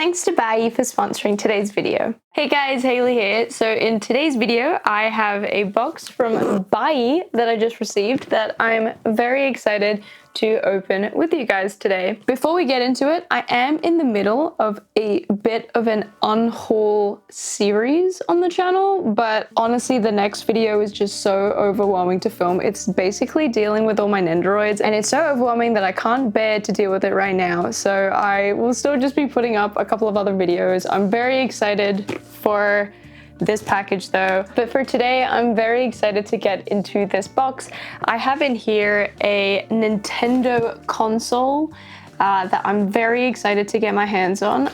Thanks to Bai for sponsoring today's video. Hey guys, Haley here. So in today's video, I have a box from Bai that I just received that I'm very excited to open with you guys today. Before we get into it, I am in the middle of a bit of an unhaul series on the channel, but honestly, the next video is just so overwhelming to film. It's basically dealing with all my Nendoroids, and it's so overwhelming that I can't bear to deal with it right now. So I will still just be putting up a couple of other videos. I'm very excited for this package though, but for today I'm very excited to get into this box. I have in here a Nintendo console that I'm very excited to get my hands on.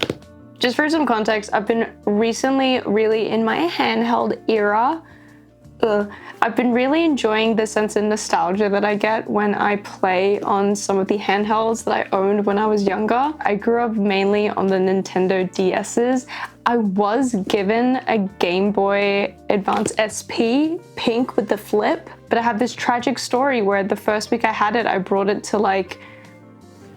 Just for some context, I've been recently really in my handheld era. I've been really enjoying the sense of nostalgia that I get when I play on some of the handhelds that I owned when I was younger. I grew up mainly on the Nintendo DS's. I was given a Game Boy Advance SP, pink with the flip, but I have this tragic story where the first week I had it, I brought it to like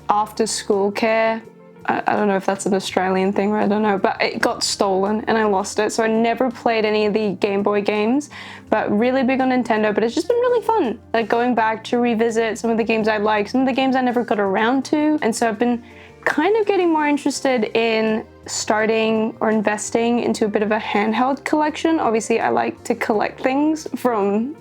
after school care. I don't know if that's an Australian thing, or I don't know, but it got stolen and I lost it. So I never played any of the Game Boy games, but really big on Nintendo. But it's just been really fun, like going back to revisit some of the games I like, some of the games I never got around to. And so I've been kind of getting more interested in starting or investing into a bit of a handheld collection. Obviously, I like to collect things from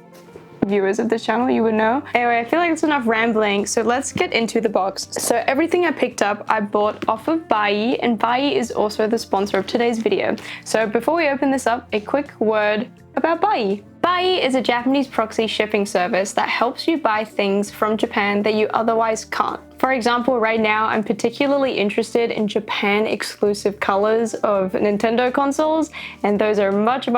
viewers of this channel, you would know. Anyway, I feel like it's enough rambling, so let's get into the box. So everything I picked up, I bought off of Bai, and Bai is also the sponsor of today's video. So before we open this up, a quick word about Bai. Bai is a Japanese proxy shipping service that helps you buy things from Japan that you otherwise can't. For example, right now I'm particularly interested in Japan exclusive colors of Nintendo consoles, and those are much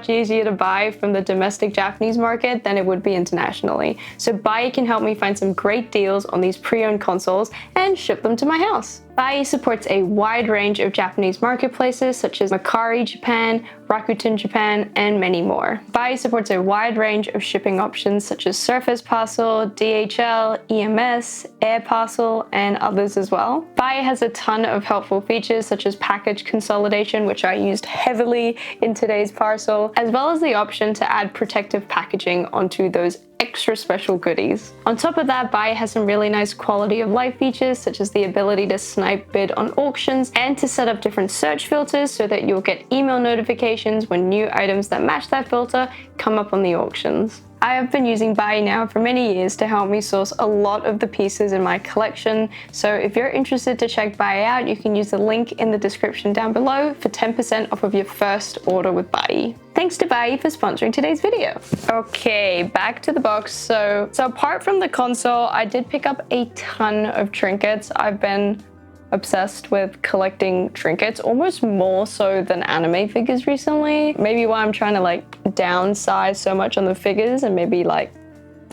easier to buy from the domestic Japanese market than it would be internationally. So Bai can help me find some great deals on these pre-owned consoles and ship them to my house. Bai supports a wide range of Japanese marketplaces such as Mercari Japan, Rakuten Japan, and many more. Bai supports a wide range of shipping options such as Surface Parcel, DHL, EMS, Air Parcel, and others as well. Bai has a ton of helpful features such as package consolidation, which I used heavily in today's parcel, as well as the option to add protective packaging onto those extra special goodies. On top of that, Bai has some really nice quality of life features such as the ability to snipe bid on auctions and to set up different search filters so that you'll get email notifications when new items that match that filter come up on the auctions. I have been using Bai now for many years to help me source a lot of the pieces in my collection, so if you're interested to check Bai out, you can use the link in the description down below for 10% off of your first order with Bai. Thanks to Bai for sponsoring today's video. Okay, back to the box. So apart from the console, I did pick up a ton of trinkets. I've been obsessed with collecting trinkets, almost more so than anime figures recently. Maybe why I'm trying to like downsize so much on the figures and maybe like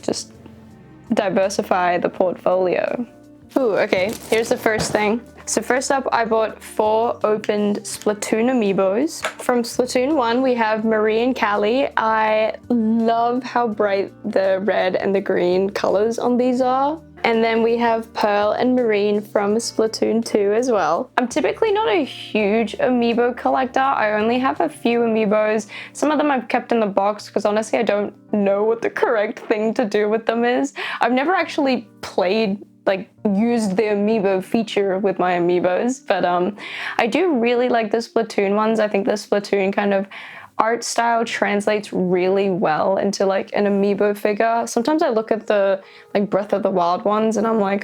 just diversify the portfolio. Ooh, okay, here's the first thing. So first up, I bought 4 opened Splatoon amiibos. From Splatoon 1, we have Marie and Callie. I love how bright the red and the green colors on these are. And then we have Pearl and Marine from Splatoon 2 as well. I'm typically not a huge amiibo collector. I only have a few amiibos. Some of them I've kept in the box because honestly I don't know what the correct thing to do with them is. I've never actually used the amiibo feature with my amiibos, but I do really like the Splatoon ones. I think the Splatoon kind of art style translates really well into like an amiibo figure. Sometimes I look at the like Breath of the Wild ones and I'm like,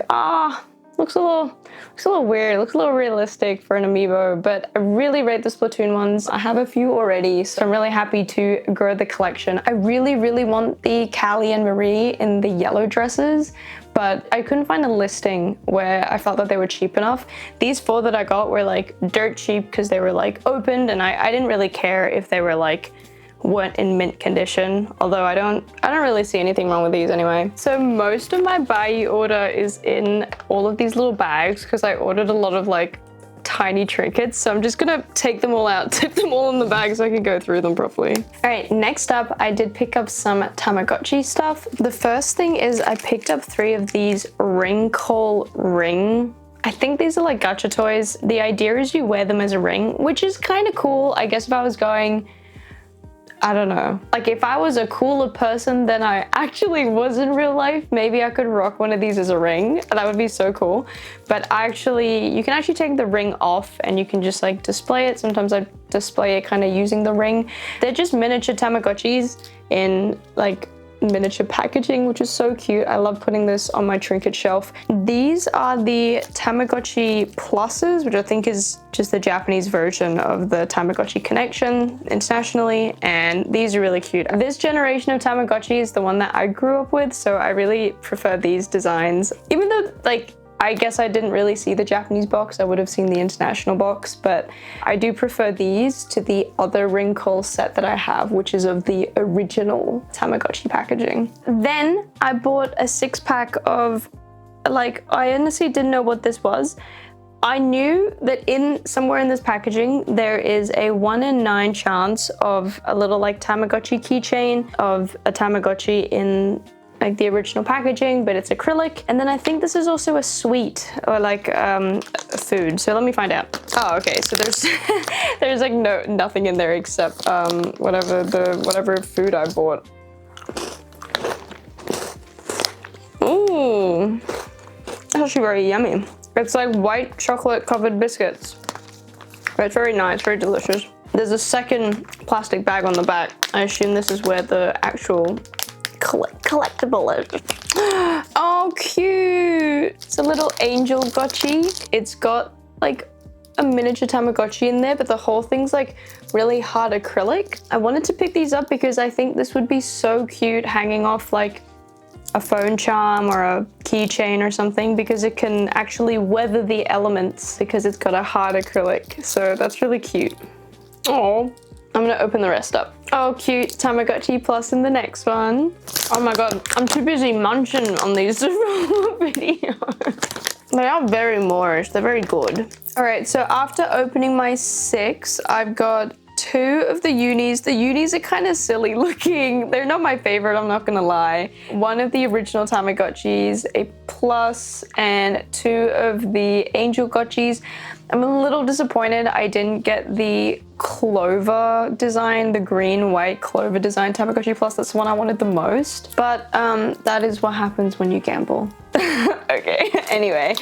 looks a little weird, looks a little realistic for an amiibo, but I really rate the Splatoon ones. I have a few already, so I'm really happy to grow the collection. I really want the Callie and Marie in the yellow dresses, but I couldn't find a listing where I felt that they were cheap enough. These 4 that I got were like dirt cheap because they were like opened, and I didn't really care if they were like weren't in mint condition, although I don't really see anything wrong with these anyway. So most of my Bai order is in all of these little bags because I ordered a lot of like tiny trinkets, so I'm just gonna take them all out, tip them all in the bag so I can go through them properly. All right, next up, I did pick up some Tamagotchi stuff. The first thing is I picked up 3 of these ring call ring I think these are like gacha toys. The idea is you wear them as a ring, which is kind of cool. I guess if I was going, I don't know, like if I was a cooler person than I actually was in real life, maybe I could rock one of these as a ring. That would be so cool. But you can actually take the ring off and you can just like display it. Sometimes I display it kind of using the ring. They're just miniature tamagotchis in like miniature packaging, which is so cute. I love putting this on my trinket shelf. These are the Tamagotchi Pluses, which I think is just the Japanese version of the Tamagotchi Connection internationally, and these are really cute. This generation of Tamagotchi is the one that I grew up with, so I really prefer these designs. Even though, like, I guess I didn't really see the Japanese box, I would have seen the international box, but I do prefer these to the other ring call set that I have, which is of the original Tamagotchi packaging. Then I bought a 6-pack of, like, I honestly didn't know what this was. I knew that somewhere in this packaging, there is a 1 in 9 chance of a little like Tamagotchi keychain of a Tamagotchi in like the original packaging, but it's acrylic. And then I think this is also a sweet or like food. So let me find out. Oh, okay. So there's there's like nothing in there except whatever food I bought. Ooh, that's actually very yummy. It's like white chocolate covered biscuits. It's very nice, very delicious. There's a second plastic bag on the back. I assume this is where the actual collectible is. Oh, cute. It's a little angel gotchi. It's got like a miniature Tamagotchi in there, but the whole thing's like really hard acrylic. I wanted to pick these up because I think this would be so cute hanging off like a phone charm or a keychain or something, because it can actually weather the elements because it's got a hard acrylic. So that's really cute. Oh, I'm gonna open the rest up. Oh, cute Tamagotchi Plus in the next one. Oh my god, I'm too busy munching on these videos. They are very Moorish, they're very good. All right, so after opening my 6, I've got 2 of the unis. The unis are kind of silly looking. They're not my favorite, I'm not gonna lie. 1 of the original Tamagotchis, a plus, and 2 of the Angel Gotchis. I'm a little disappointed I didn't get the clover design, the green-white clover design Tamagotchi Plus. That's the one I wanted the most. But that is what happens when you gamble. Okay, anyway,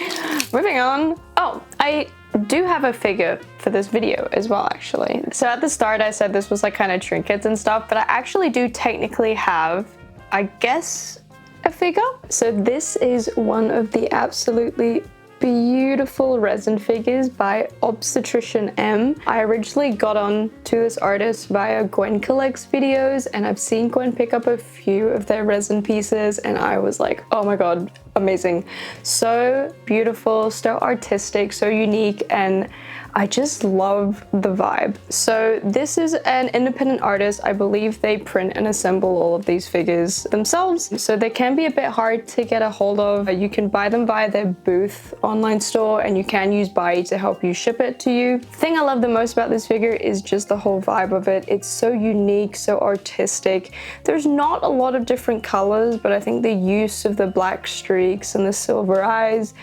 moving on. Oh, I do have a figure for this video as well, actually. So at the start I said this was like kind of trinkets and stuff, but I actually do technically have, I guess, a figure. So this is one of the absolutely beautiful resin figures by Obstetrician M. I originally got on to this artist via Gwen Collects videos, and I've seen Gwen pick up a few of their resin pieces, and I was like, oh my god, amazing. So beautiful, so artistic, so unique, and I just love the vibe. So this is an independent artist. I believe they print and assemble all of these figures themselves, so they can be a bit hard to get a hold of. You can buy them via their booth online store, and you can use Bai to help you ship it to you. The thing I love the most about this figure is just the whole vibe of it. It's so unique, so artistic. There's not a lot of different colors, but I think the use of the black streaks and the silver eyes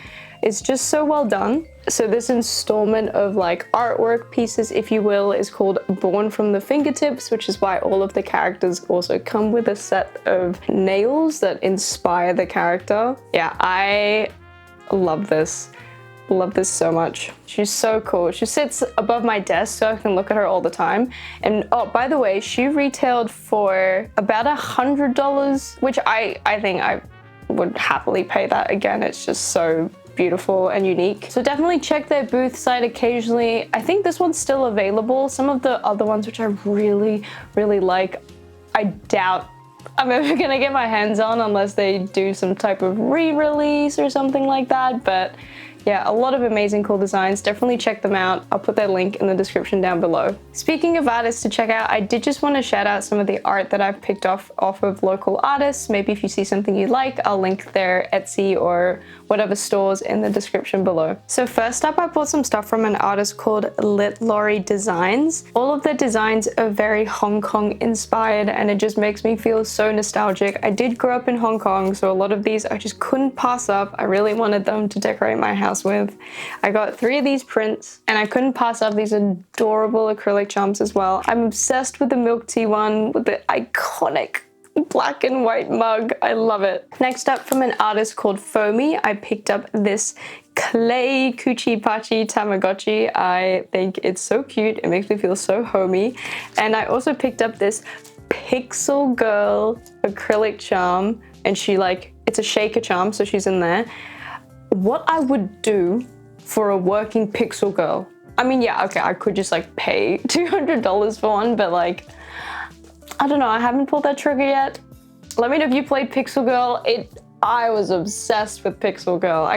is just so well done. So this installment of like artwork pieces, if you will, is called Born from the Fingertips, which is why all of the characters also come with a set of nails that inspire the character. Yeah, I love this. Love this so much. She's so cool. She sits above my desk so I can look at her all the time. And oh, by the way, she retailed for about $100, which I think I would happily pay that again. It's just so beautiful and unique. So definitely check their booth site occasionally. I think this one's still available. Some of the other ones, which I really, really like, I doubt I'm ever gonna get my hands on unless they do some type of re-release or something like that. But yeah, a lot of amazing cool designs. Definitely check them out. I'll put their link in the description down below. Speaking of artists to check out, I did just want to shout out some of the art that I've picked off of local artists. Maybe if you see something you like, I'll link their Etsy or whatever stores in the description below. So first up, I bought some stuff from an artist called LittloryDesigns. All of the designs are very Hong Kong inspired, and it just makes me feel so nostalgic. I did grow up in Hong Kong, so a lot of these I just couldn't pass up. I really wanted them to decorate my house with. I got 3 of these prints, and I couldn't pass up these adorable acrylic charms as well. I'm obsessed with the milk tea one with the iconic black and white mug. I love it. Next up, from an artist called Foamy, I picked up this clay Kuchi Pachi Tamagotchi. I think it's so cute. It makes me feel so homey. And I also picked up this Pixel Girl acrylic charm, and it's a shaker charm, so she's in there. What I would do for a working Pixel Girl. I mean, yeah, okay, I could just like pay $200 for one, but like, I don't know, I haven't pulled that trigger yet. Let me know if you played Pixel Girl. I was obsessed with Pixel Girl.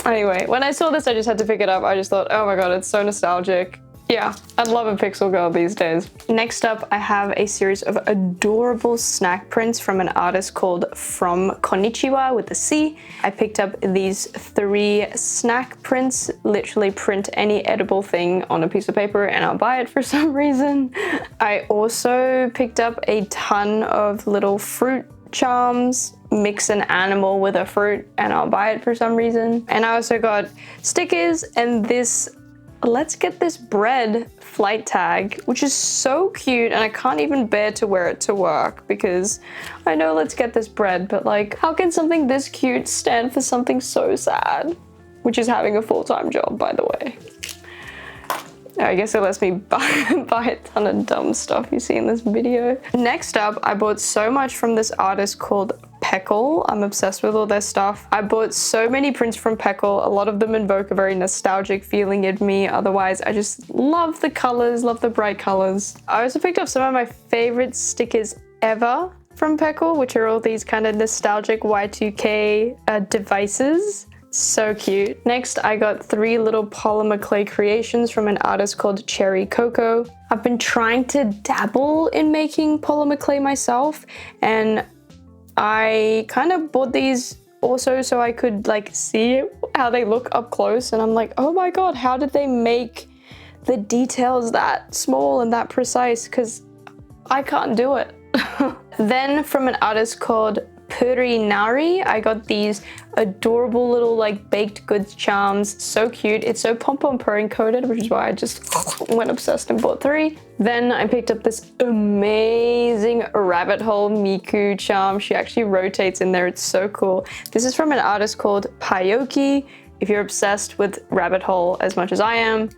Anyway, when I saw this, I just had to pick it up. I just thought, oh my god, it's so nostalgic. Yeah, I'd love a Pixel Girl these days. Next up, I have a series of adorable snack prints from an artist called fromconnichiwa with a C. I picked up these 3 snack prints, literally print any edible thing on a piece of paper and I'll buy it for some reason. I also picked up a ton of little fruit charms, mix an animal with a fruit and I'll buy it for some reason. And I also got stickers and this Let's Get This Bread flight tag, which is so cute, and I can't even bear to wear it to work because I know Let's Get This Bread, but like, how can something this cute stand for something so sad? Which is having a full-time job, by the way. I guess it lets me buy a ton of dumb stuff you see in this video. Next up, I bought so much from this artist called Peckle. I'm obsessed with all their stuff. I bought so many prints from Peckle. A lot of them invoke a very nostalgic feeling in me. Otherwise, I just love the colors, love the bright colors. I also picked up some of my favorite stickers ever from Peckle, which are all these kind of nostalgic Y2K devices. So cute. Next, I got 3 little polymer clay creations from an artist called Cherriichoco. I've been trying to dabble in making polymer clay myself, and I kind of bought these also so I could like see how they look up close, and I'm like, oh my god, how did they make the details that small and that precise? Because I can't do it. Then from an artist called Purinnari, I got these adorable little like baked goods charms. So cute. It's so pom-pom purring coated, which is why I just went obsessed and bought 3. Then I picked up this amazing rabbit hole Miku charm. She actually rotates in there. It's so cool. This is from an artist called Payoki. If you're obsessed with rabbit hole as much as I am,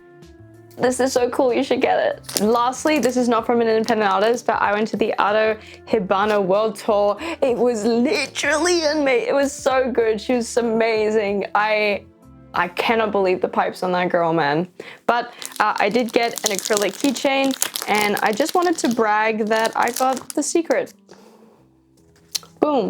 this is so cool, you should get it. Lastly, this is not from an independent artist, but I went to the Ado Hibana World Tour. It was literally amazing. It was so good. She was amazing. I cannot believe the pipes on that girl, man. But I did get an acrylic keychain, and I just wanted to brag that I got the secret. Boom.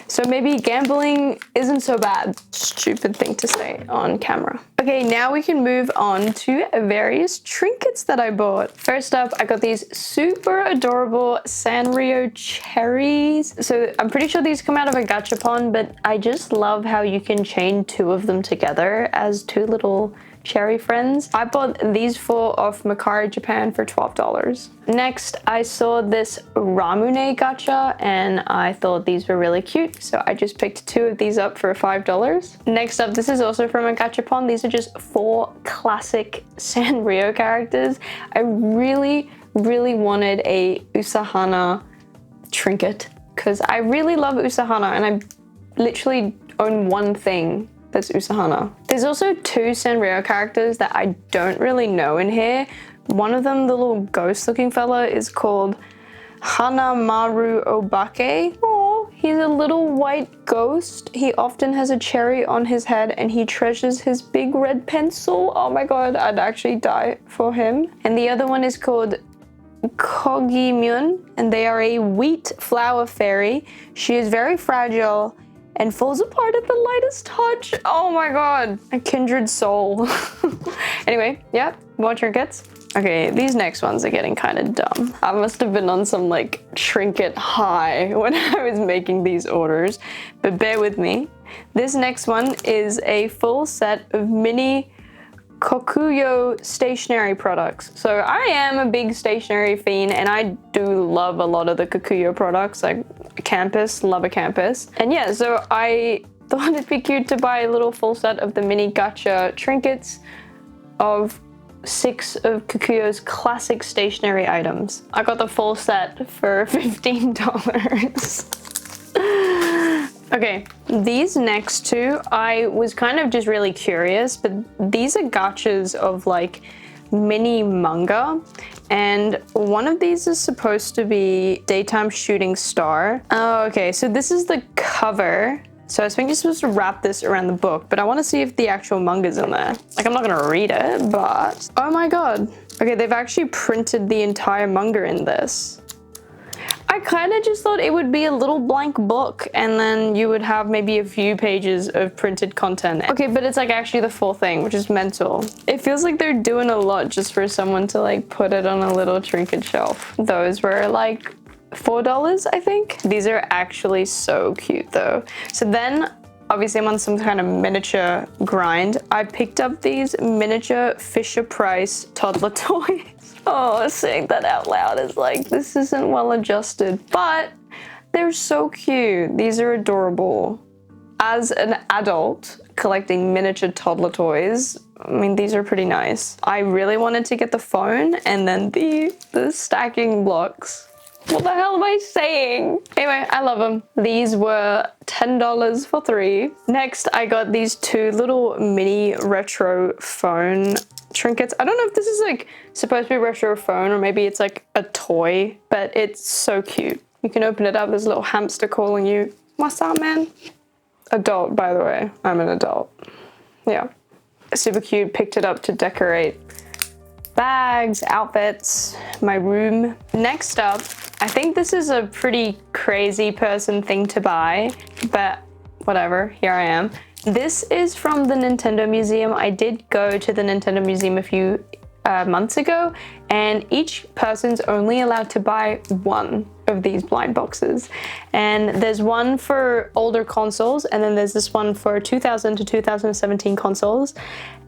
So maybe gambling isn't so bad. Stupid thing to say on camera. Okay, now we can move on to various trinkets that I bought. First up, I got these super adorable Sanrio cherries. So I'm pretty sure these come out of a gachapon, but I just love how you can chain 2 of them together as 2 little cherry friends. I bought these 4 off Mercari Japan for $12. Next, I saw this Ramune gacha and I thought these were really cute, so I just picked 2 of these up for $5. Next up, this is also from a gachapon. These are just 4 classic Sanrio characters. I really wanted a Usahana trinket because I really love Usahana, and I literally own one thing that's Usahana. There's also 2 Sanrio characters that I don't really know in here. One of them, the little ghost looking fella, is called Hanamaru Obake. Oh, he's a little white ghost. He often has a cherry on his head and he treasures his big red pencil. Oh my god, I'd actually die for him. And the other one is called Kogimyun, and they are a wheat flower fairy. She is very fragile and falls apart at the lightest touch. Oh my god, a kindred soul. Anyway, yeah, more trinkets. Okay, these next ones are getting kind of dumb. I must have been on some like trinket high when I was making these orders, but bear with me. This next one is a full set of mini Kokuyo stationery products. So I am a big stationery fiend and I do love a lot of the Kokuyo products, like Campus, love a Campus. And yeah, so I thought it'd be cute to buy a little full set of the mini Gacha trinkets of 6 of Kokuyo's classic stationery items. I got the full set for $15. Okay, these next two, I was kind of just really curious, but these are gachas of like mini manga, and one of these is supposed to be Daytime Shooting Star. Oh, okay, so this is the cover. So I think you're supposed to wrap this around the book, but I want to see if the actual manga's in there. Like, I'm not gonna read it, but oh my god. Okay, they've actually printed the entire manga in this. I kind of just thought it would be a little blank book and then you would have maybe a few pages of printed content. Okay, but it's like actually the full thing, which is mental. It feels like they're doing a lot just for someone to like put it on a little trinket shelf. Those were like $4, I think. These are actually so cute though. So then obviously I'm on some kind of miniature grind. I picked up these miniature Fisher-Price toddler toys. Oh, saying that out loud is like, this isn't well adjusted, but they're so cute. These are adorable. As an adult collecting miniature toddler toys, I mean, these are pretty nice. I really wanted to get the phone and then the stacking blocks. What the hell am I saying? Anyway, I love them. These were $10 for 3. Next, I got these 2 little mini retro phone trinkets. I don't know if this is like supposed to be retro phone or maybe it's like a toy, but it's so cute. You can open it up, there's a little hamster calling you. What's up, man? Adult, by the way. I'm an adult. Yeah. Super cute. Picked it up to decorate bags, outfits, my room. Next up, I think this is a pretty crazy person thing to buy, but whatever, here I am. This is from the Nintendo Museum. I did go to the Nintendo Museum a few months ago, and each person's only allowed to buy 1 of these blind boxes. And there's one for older consoles, and then there's this one for 2000 to 2017 consoles.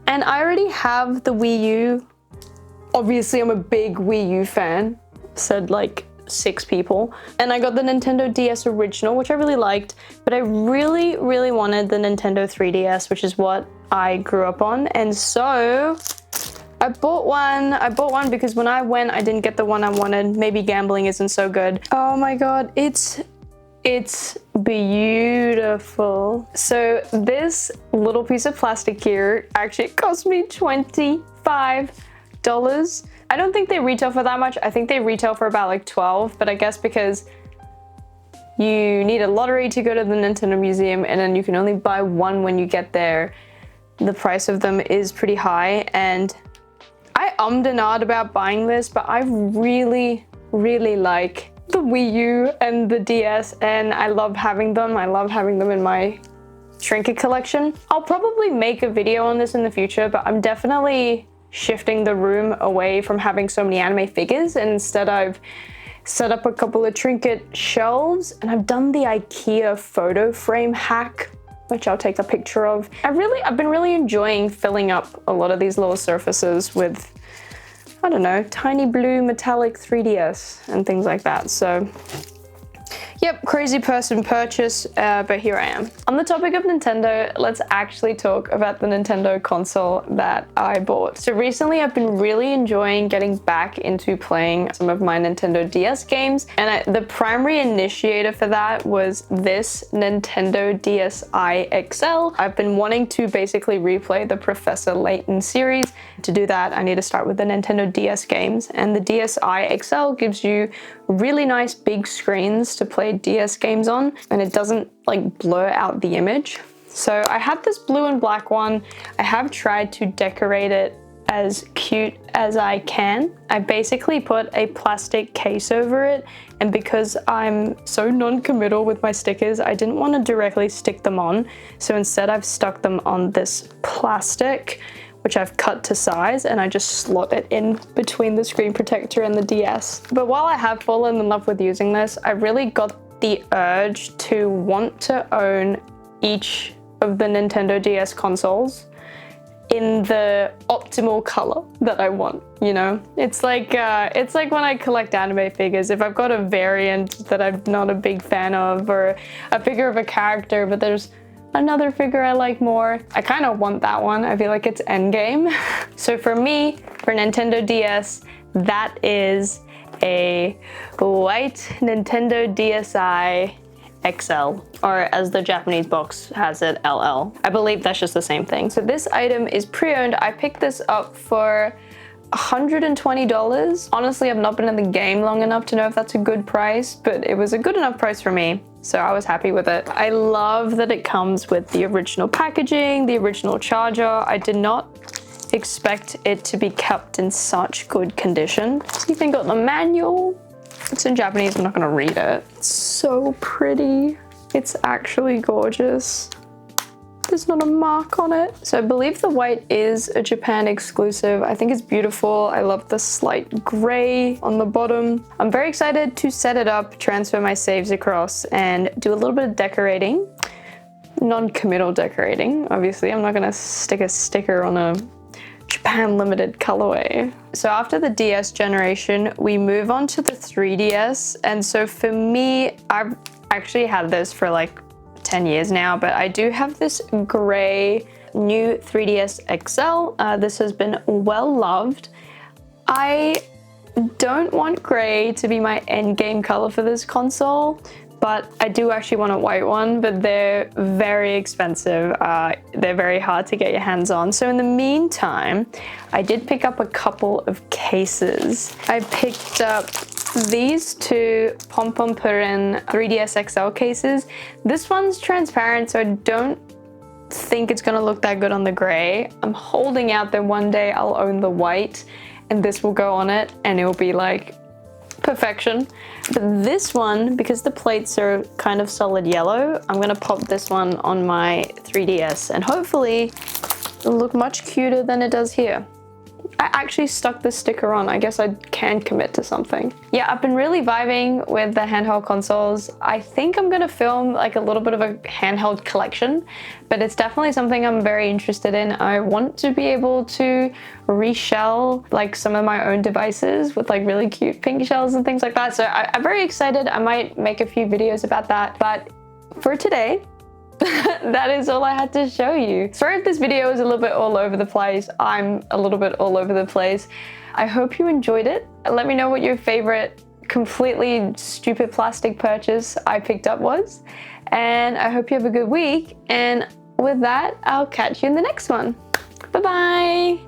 And I already have the Wii U. Obviously, I'm a big Wii U fan, said like 6 people. And I got the Nintendo DS original, which I really liked, but I really, really wanted the Nintendo 3DS, which is what I grew up on. And so I bought one. I bought one because when I went, I didn't get the one I wanted. Maybe gambling isn't so good. Oh my god, it's beautiful. So this little piece of plastic here actually cost me $25. I don't think they retail for that much. I think they retail for about like 12, but I guess because you need a lottery to go to the Nintendo Museum and then you can only buy one when you get there, the price of them is pretty high. And I ummed and ahed about buying this, but I really, really like the Wii U and the DS, and I love having them. I love having them in my trinket collection. I'll probably make a video on this in the future, but I'm definitely shifting the room away from having so many anime figures, and instead I've set up a couple of trinket shelves, and I've done the IKEA photo frame hack, which I'll take a picture of. I've been really enjoying filling up a lot of these little surfaces with, I don't know, tiny blue metallic 3DS and things like that. So yep, crazy person purchase, but here I am. On the topic of Nintendo, let's actually talk about the Nintendo console that I bought. So recently I've been really enjoying getting back into playing some of my Nintendo DS games, and the primary initiator for that was this Nintendo DSi XL. I've been wanting to basically replay the Professor Layton series. To do that, I need to start with the Nintendo DS games, and the DSi XL gives you really nice big screens to play DS games on, and it doesn't like blur out the image. So I had this blue and black one. I have tried to decorate it as cute as I can. I basically put a plastic case over it, and because I'm so non-committal with my stickers, I didn't want to directly stick them on. So instead I've stuck them on this plastic, which I've cut to size, and I just slot it in between the screen protector and the DS. But while I have fallen in love with using this, I really got the urge to want to own each of the Nintendo DS consoles in the optimal color that I want, you know? It's like when I collect anime figures. If I've got a variant that I'm not a big fan of, or a figure of a character, but there's another figure I like more, I kind of want that one. I feel like it's endgame. So for me, for Nintendo DS, that is a white Nintendo DSi XL, or as the Japanese box has it, LL. I believe that's just the same thing. So this item is pre-owned. I picked this up for $120. Honestly, I've not been in the game long enough to know if that's a good price, but it was a good enough price for me, so I was happy with it. I love that it comes with the original packaging, the original charger. I did not expect it to be kept in such good condition. So you think got the manual. It's in Japanese, I'm not gonna read it. It's so pretty. It's actually gorgeous. There's not a mark on it. So I believe the white is a Japan exclusive. I think it's beautiful. I love the slight gray on the bottom. I'm very excited to set it up, transfer my saves across, and do a little bit of decorating. Non-committal decorating, obviously. I'm not gonna stick a sticker on a Japan limited colorway. So after the DS generation, we move on to the 3DS. And so for me, I've actually had this for like 10 years now, but I do have this gray new 3DS XL. This has been well loved. I don't want gray to be my end game color for this console, but I do actually want a white one, but they're very expensive. They're very hard to get your hands on. So in the meantime, I did pick up a couple of cases. I picked up these two Purin 3DS XL cases. This one's transparent, so I don't think it's gonna look that good on the gray. I'm holding out that one day I'll own the white and this will go on it and it'll be like perfection. But this one, because the plates are kind of solid yellow, I'm gonna pop this one on my 3DS and hopefully it'll look much cuter than it does here. I actually stuck the sticker on. I guess I can commit to something. Yeah, I've been really vibing with the handheld consoles. I think I'm gonna film like a little bit of a handheld collection, but it's definitely something I'm very interested in. I want to be able to reshell like some of my own devices with like really cute pink shells and things like that. So I'm very excited. I might make a few videos about that. But for today, that is all I had to show you. Sorry if this video is a little bit all over the place. I'm a little bit all over the place. I hope you enjoyed it. Let me know what your favorite completely stupid plastic purchase I picked up was. And I hope you have a good week. And with that, I'll catch you in the next one. Bye-bye.